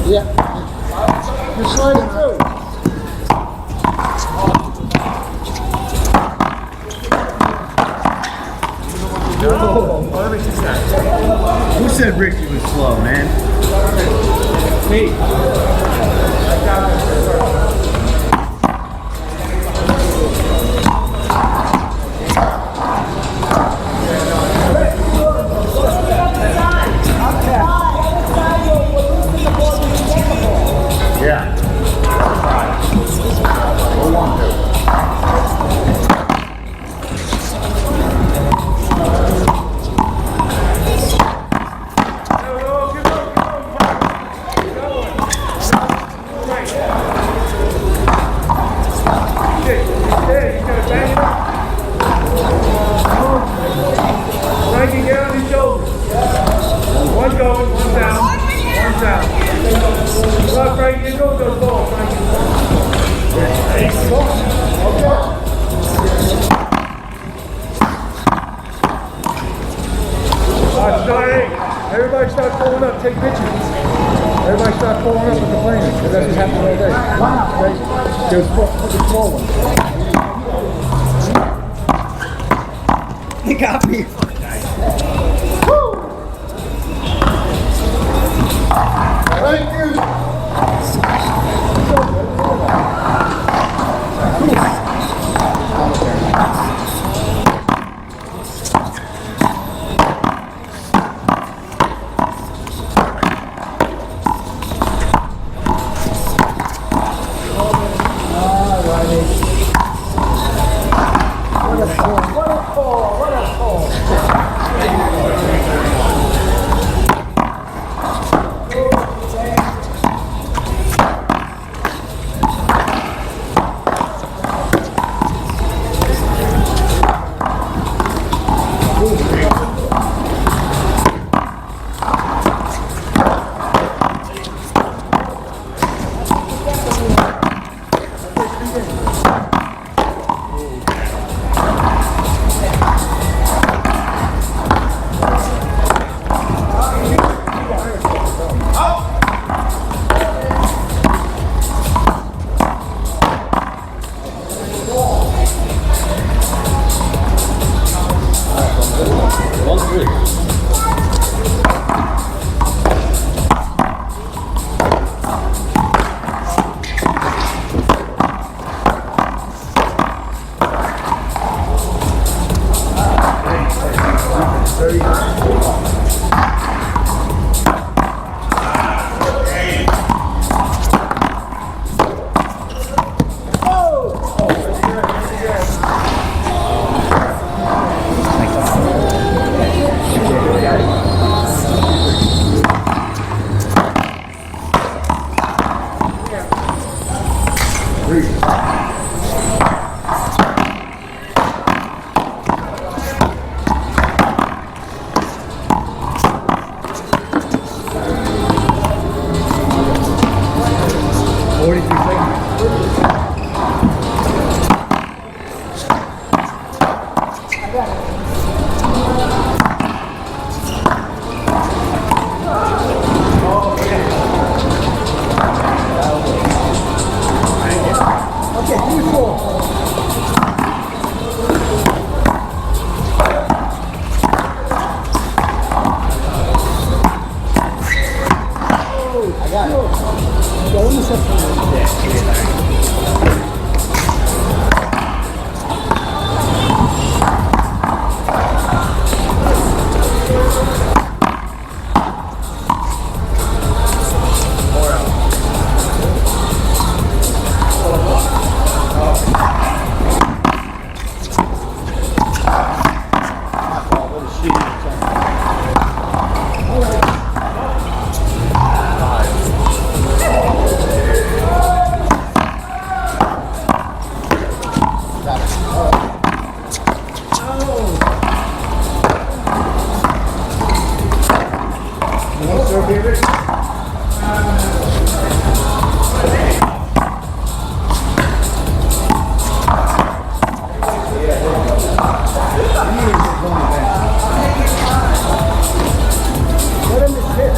Yeah. You're sliding through. Who said Ricky was slow, man? Me. Yeah. Everybody start pulling up, take pictures. Everybody start pulling up and complaining, because that's just happening all day. Wow. There's small ones. They got me. Woo! Thank you. Let him just hit.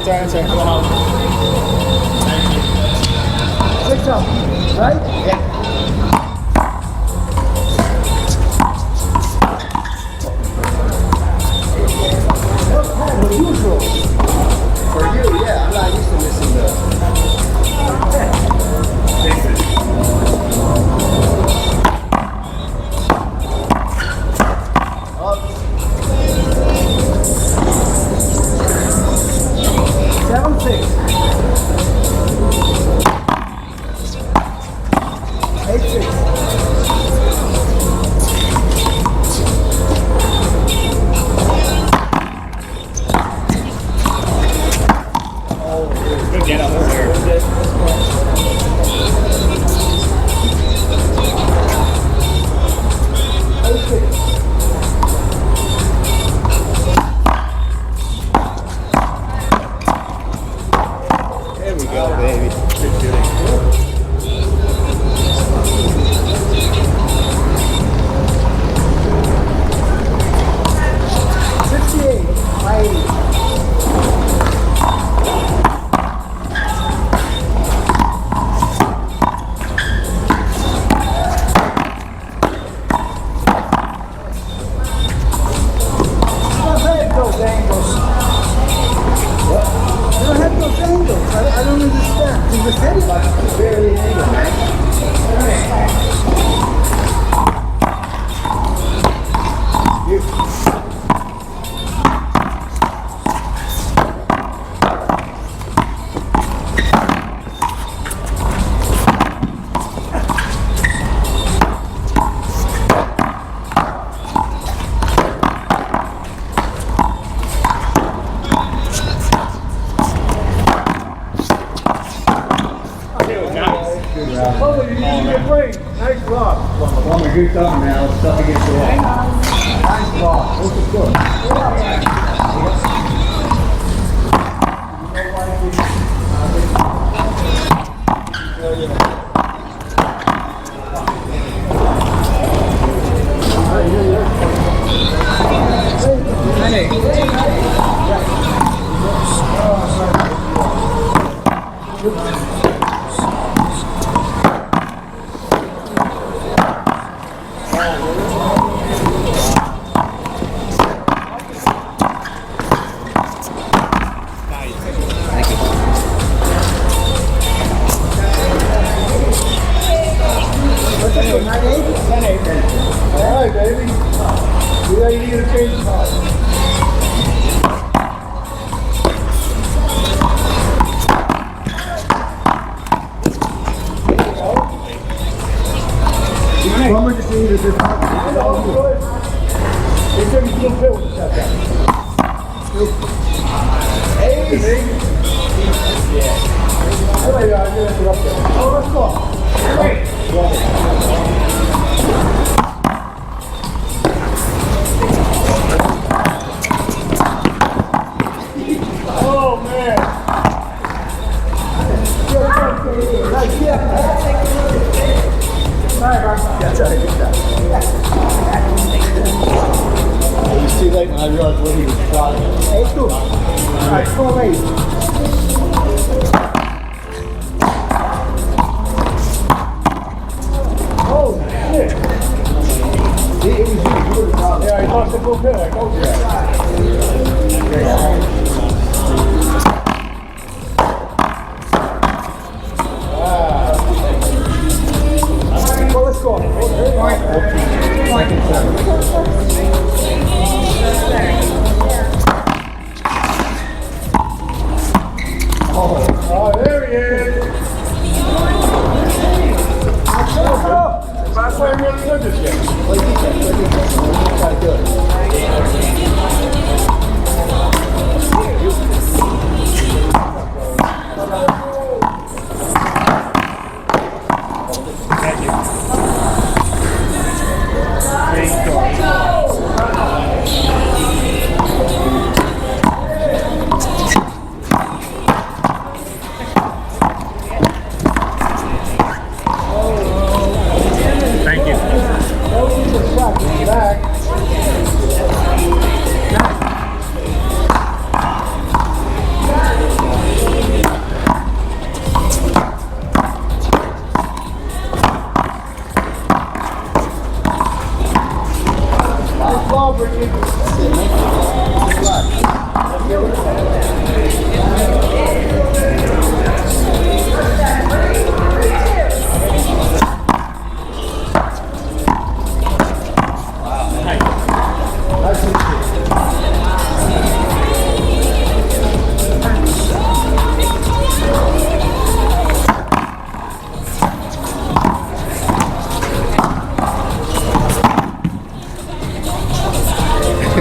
That's our answer. 6 up, right? Yeah. What's kind of usual? For you, yeah. I'm not used to missing the... Nice block. Plumber, good stuff, man. Let's stuff against the wall. Nice block. This is good. It was too late when I realized what he was plotting. Hey, it's cool. Alright, 4-8. Oh, shit. It was you. You were the problem. Yeah, he lost the full bill. I told you that. Well, let's go. Oh, there he is. That's why I'm really good this game. Play defense. Play defense. You gotta do it. Thank you. Thank you. Back.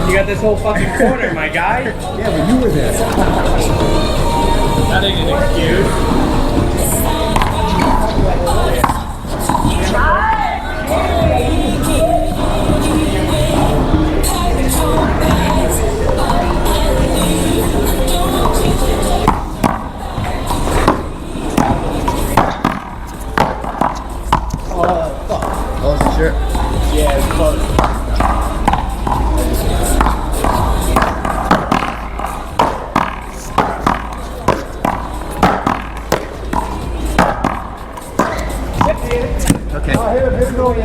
You got this whole fucking corner, my guy. Yeah, but you were there. That ain't an excuse. I wasn't sure. Yeah, it's close. Okay. Hit him, go in.